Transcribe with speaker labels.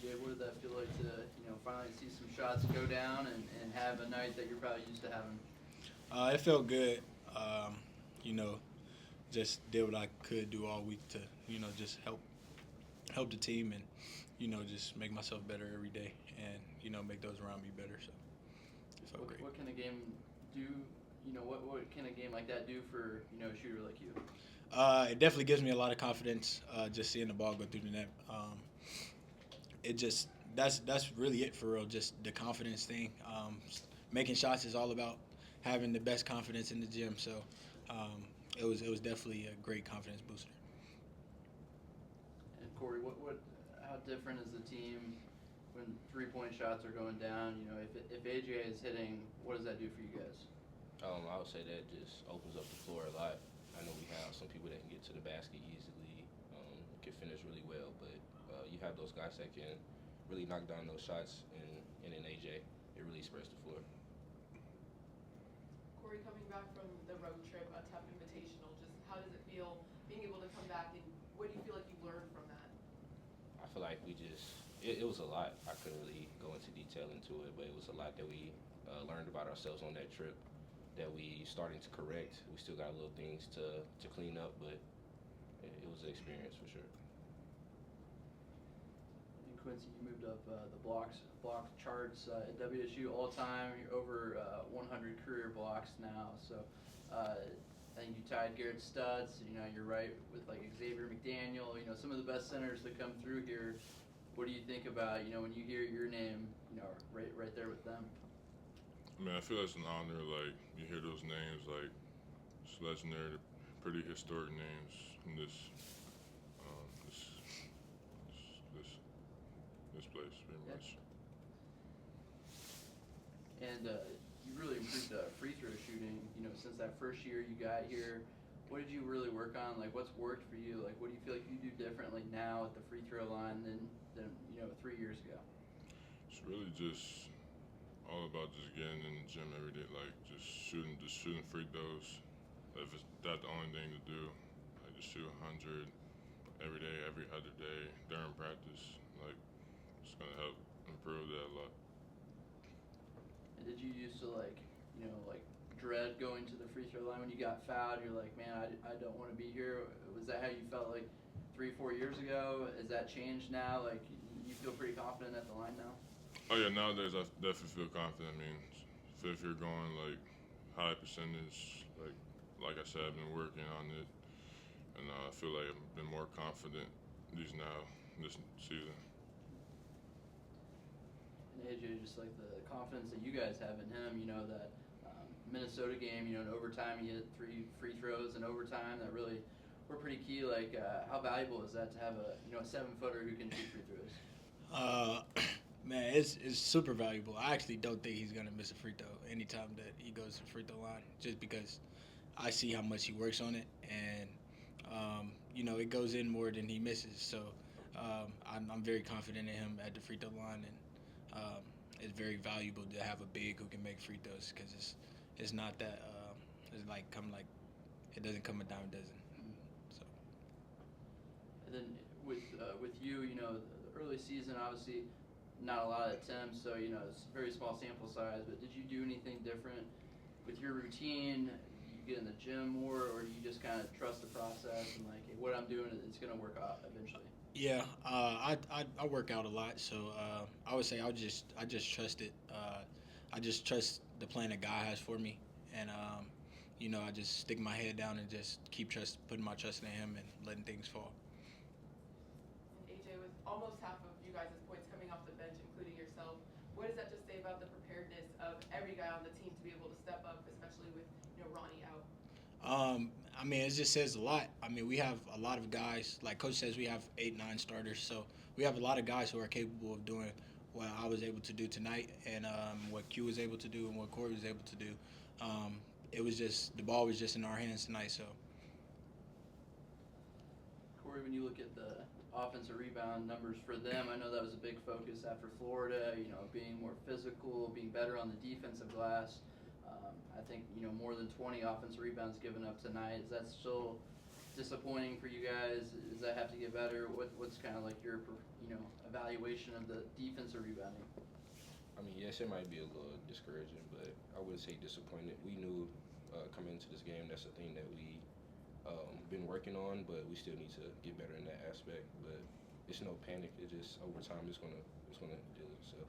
Speaker 1: AJ, what did that feel like to finally see some shots go down and have a night that you're probably used to having?
Speaker 2: It felt good. You know, just did what I could do all week to just help the team and just make myself better every day and make those around me better. So it felt great.
Speaker 1: What can a game do? What can a game like that do for a shooter like you?
Speaker 2: It definitely gives me a lot of confidence just seeing the ball go through the net. It just that's really it for real. Just the confidence thing. Making shots is all about having the best confidence in the gym. So it was definitely a great confidence booster.
Speaker 1: And Corey, how different is the team when 3-point shots are going down? If AJ is hitting, what does that do for you guys?
Speaker 3: I would say that just opens up the floor a lot. I know we have some people that can get to the basket easily, can finish really well, but you have those guys that can really knock down those shots, and in AJ, it really spreads the floor.
Speaker 4: Corey, coming back from the road trip, a tough invitational, just how does it feel being able to come back, and what do you feel like you learned from that?
Speaker 3: I feel like it was a lot. I couldn't really go into detail into it, but it was a lot that we learned about ourselves on that trip that we starting to correct. We still got little things to clean up, but it was an experience for sure.
Speaker 1: And Quincy, you moved up the block charts at WSU all time. You're over 100 career blocks now. So I think you tied Garrett Stutz. You're right with like Xavier McDaniel. Some of the best centers that come through here. What do you think about when you hear your name? Right there with them.
Speaker 5: I mean, I feel it's an honor. Like you hear those names, like it's legendary, pretty historic names in this place, pretty much.
Speaker 1: And you really improved free throw shooting. Since that first year you got here, what did you really work on? Like, what's worked for you? Like, what do you feel like you do differently now at the free throw line than 3 years ago?
Speaker 5: It's really just all about just getting in the gym every day, like just shooting free throws. If it's that the only thing to do, like just shoot 100 every day, every other day during practice. Like it's gonna help improve that a lot.
Speaker 1: And did you used to like dread going to the free throw line when you got fouled? You're like, man, I don't want to be here. Was that how you felt like 3-4 years ago? Has that changed now? Like you feel pretty confident at the line now?
Speaker 5: Oh yeah, nowadays I definitely feel confident. I mean, if you're going like high percentage, like I said, I've been working on it, and I feel like I've been more confident this season.
Speaker 1: And AJ, just like the confidence that you guys have in him, that Minnesota game, in overtime he hit 3 free throws in overtime that really were pretty key. Like, how valuable is that to have a 7-footer who can shoot free throws?
Speaker 2: Man, it's super valuable. I actually don't think he's gonna miss a free throw anytime that he goes to the free throw line, just because I see how much he works on it, and it goes in more than he misses. So I'm very confident in him at the free throw line, and it's very valuable to have a big who can make free throws because it's not that it's like it doesn't come a dime a dozen. So.
Speaker 1: And then with you, the early season obviously. Not a lot of attempts, so it's a very small sample size. But did you do anything different with your routine? You get in the gym more, or do you just kind of trust the process and like, hey, what I'm doing, it's gonna work out eventually?
Speaker 2: Yeah, I work out a lot, so I would say I just trust it. I just trust the plan that God has for me, and I just stick my head down and just keep putting my trust in Him and letting things fall.
Speaker 4: And AJ, with almost half of you guys' points coming off the bench, including yourself, what does that just say about the preparedness of every guy on the team to be able to step up, especially with Ronnie out?
Speaker 2: I mean, it just says a lot. I mean, we have a lot of guys. Like Coach says, we have 8-9 starters, so we have a lot of guys who are capable of doing what I was able to do tonight, and what Q was able to do, and what Corey was able to do. It was just the ball was just in our hands tonight. So.
Speaker 1: Corey, when you look at the offensive rebound numbers for them, I know that was a big focus after Florida, being more physical, being better on the defensive glass. I think, more than 20 offensive rebounds given up tonight. Is that still disappointing for you guys? Does that have to get better? What's kind of like your evaluation of the defensive rebounding?
Speaker 3: I mean, yes, it might be a little discouraging, but I wouldn't say disappointed. We knew coming into this game that's a thing that we been working on, but we still need to get better in that aspect. But it's no panic. It just over time it's gonna deal with itself.